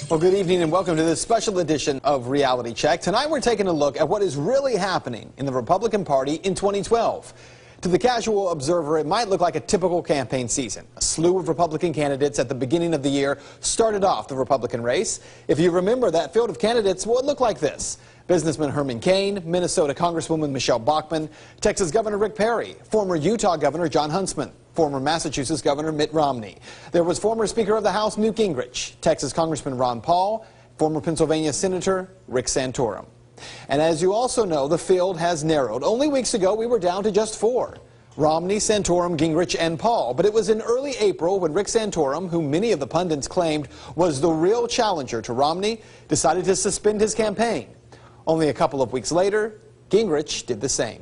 Well, good evening and welcome to this special edition of Reality Check. Tonight we're taking a look at what is really happening in the Republican Party in 2012. To the casual observer, it might look like a typical campaign season. A slew of Republican candidates at the beginning of the year started off the Republican race. If you remember that field of candidates, well, it looked like this. Businessman Herman Cain, Minnesota Congresswoman Michelle Bachmann, Texas Governor Rick Perry, former Utah Governor Jon Huntsman, former Massachusetts Governor Mitt Romney. There was former Speaker of the House Newt Gingrich, Texas Congressman Ron Paul, former Pennsylvania Senator Rick Santorum. And as you also know, the field has narrowed. Only weeks ago, we were down to just four: Romney, Santorum, Gingrich, and Paul. But it was in early April when Rick Santorum, who many of the pundits claimed was the real challenger to Romney, decided to suspend his campaign. Only a couple of weeks later, Gingrich did the same.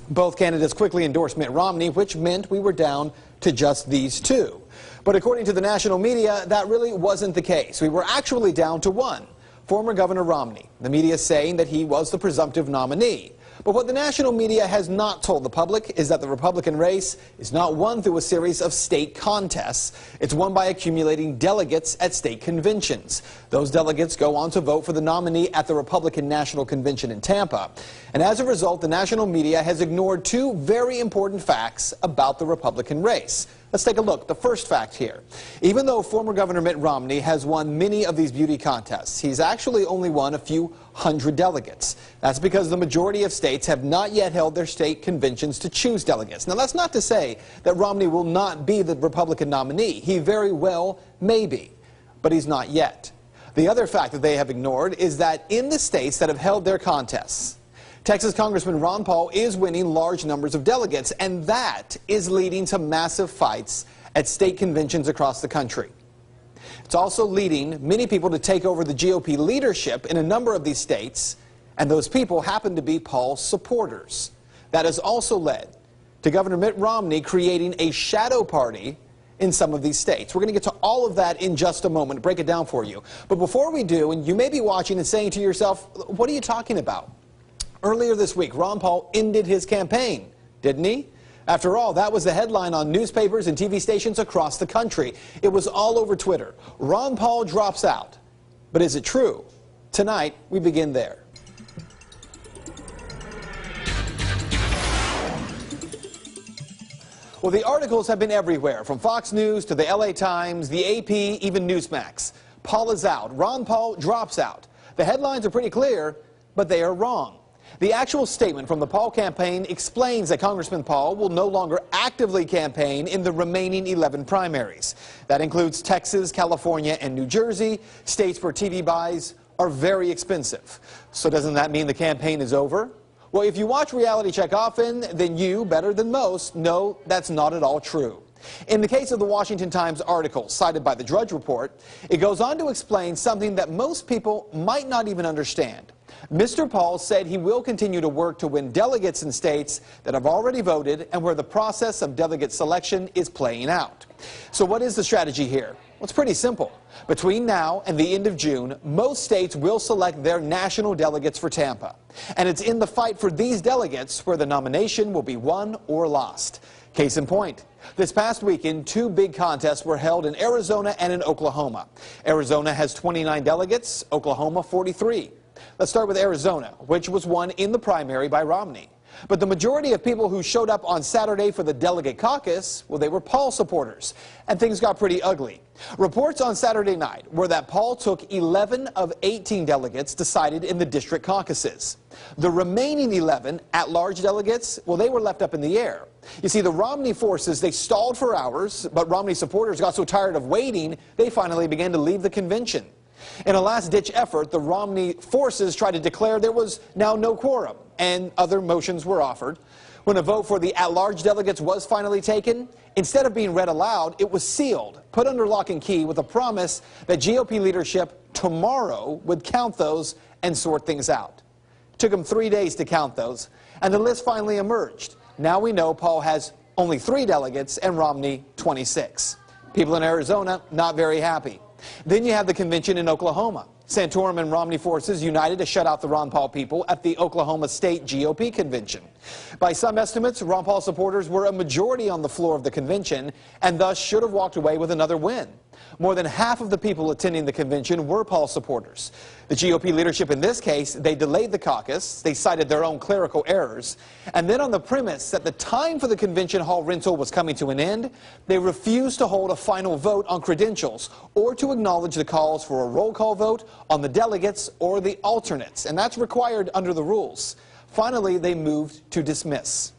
Both candidates quickly endorsed Mitt Romney, which meant we were down to just these two. But according to the national media, that really wasn't the case. We were actually down to one: former Governor Romney. The media saying that he was the presumptive nominee. But what the national media has not told the public is that the Republican race is not won through a series of state contests. It's won by accumulating delegates at state conventions. Those delegates go on to vote for the nominee at the Republican National Convention in Tampa. And as a result, the national media has ignored two very important facts about the Republican race. Let's take a look. The first fact here: even though former Governor Mitt Romney has won many of these beauty contests, he's actually only won a few hundred delegates. That's because the majority of states have not yet held their state conventions to choose delegates. Now, that's not to say that Romney will not be the Republican nominee. He very well may be, but he's not yet. The other fact that they have ignored is that in the states that have held their contests, Texas Congressman Ron Paul is winning large numbers of delegates, and that is leading to massive fights at state conventions across the country. It's also leading many people to take over the GOP leadership in a number of these states, and those people happen to be Paul's supporters. That has also led to Governor Mitt Romney creating a shadow party in some of these states. We're going to get to all of that in just a moment, break it down for you. But before we do, and you may be watching and saying to yourself, what are you talking about? Earlier this week, Ron Paul ended his campaign, didn't he? After all, that was the headline on newspapers and TV stations across the country. It was all over Twitter. Ron Paul drops out. But is it true? Tonight, we begin there. Well, the articles have been everywhere, from Fox News to the LA Times, the AP, even Newsmax. Paul is out. Ron Paul drops out. The headlines are pretty clear, but they are wrong. The actual statement from the Paul campaign explains that Congressman Paul will no longer actively campaign in the remaining 11 primaries. That includes Texas, California, and New Jersey, states where TV buys are very expensive. So doesn't that mean the campaign is over? Well, if you watch Reality Check often, then you, better than most, know that's not at all true. In the case of the Washington Times article cited by the Drudge Report, it goes on to explain something that most people might not even understand. Mr. Paul said he will continue to work to win delegates in states that have already voted and where the process of delegate selection is playing out. So what is the strategy here? Well, it's pretty simple. Between now and the end of June, most states will select their national delegates for Tampa. And it's in the fight for these delegates where the nomination will be won or lost. Case in point, this past weekend, two big contests were held in Arizona and in Oklahoma. Arizona has 29 delegates, Oklahoma 43. Let's start with Arizona, which was won in the primary by Romney. But the majority of people who showed up on Saturday for the delegate caucus, well, they were Paul supporters, and things got pretty ugly. Reports on Saturday night were that Paul took 11 of 18 delegates decided in the district caucuses. The remaining 11 at-large delegates, well, they were left up in the air. You see, the Romney forces, they stalled for hours, but Romney supporters got so tired of waiting, they finally began to leave the convention. In a last-ditch effort, the Romney forces tried to declare there was now no quorum, and other motions were offered. When a vote for the at-large delegates was finally taken, instead of being read aloud, it was sealed, put under lock and key with a promise that GOP leadership tomorrow would count those and sort things out. It took them 3 days to count those, and the list finally emerged. Now we know Paul has only 3 delegates and Romney 26. People in Arizona not very happy. Then you have the convention in Oklahoma. Santorum and Romney forces united to shut out the Ron Paul people at the Oklahoma State GOP convention. By some estimates, Ron Paul supporters were a majority on the floor of the convention and thus should have walked away with another win. More than half of the people attending the convention were Paul supporters. The GOP leadership in this case, they delayed the caucus, they cited their own clerical errors, and then on the premise that the time for the convention hall rental was coming to an end, they refused to hold a final vote on credentials or to acknowledge the calls for a roll call vote on the delegates or the alternates, and that's required under the rules. Finally, they moved to dismiss.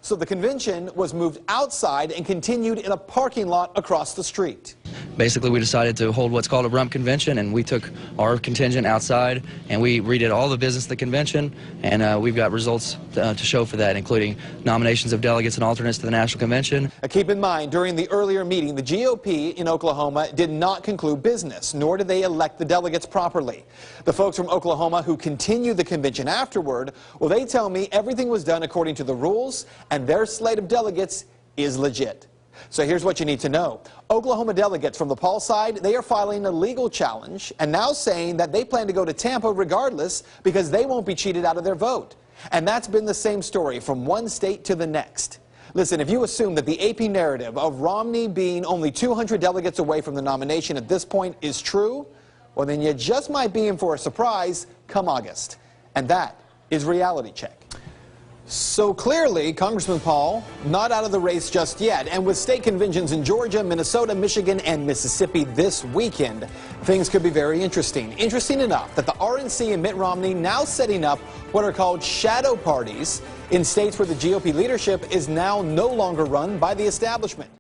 So the convention was moved outside and continued in a parking lot across the street. Basically, we decided to hold what's called a rump convention, and we took our contingent outside and we redid all the business of the convention, and we've got results to show for that, including nominations of delegates and alternates to the national convention. Keep in mind, during the earlier meeting, the GOP in Oklahoma did not conclude business, nor did they elect the delegates properly. The folks from Oklahoma who continued the convention afterward, well, they tell me everything was done according to the rules, and their slate of delegates is legit. So here's what you need to know. Oklahoma delegates from the Paul side, they are filing a legal challenge and now saying that they plan to go to Tampa regardless because they won't be cheated out of their vote. And that's been the same story from one state to the next. Listen, if you assume that the AP narrative of Romney being only 200 delegates away from the nomination at this point is true, well, then you just might be in for a surprise come August. And that is Reality Check. So clearly, Congressman Paul, not out of the race just yet. And with state conventions in Georgia, Minnesota, Michigan, and Mississippi this weekend, things could be very interesting. Interesting enough that the RNC and Mitt Romney now setting up what are called shadow parties in states where the GOP leadership is now no longer run by the establishment.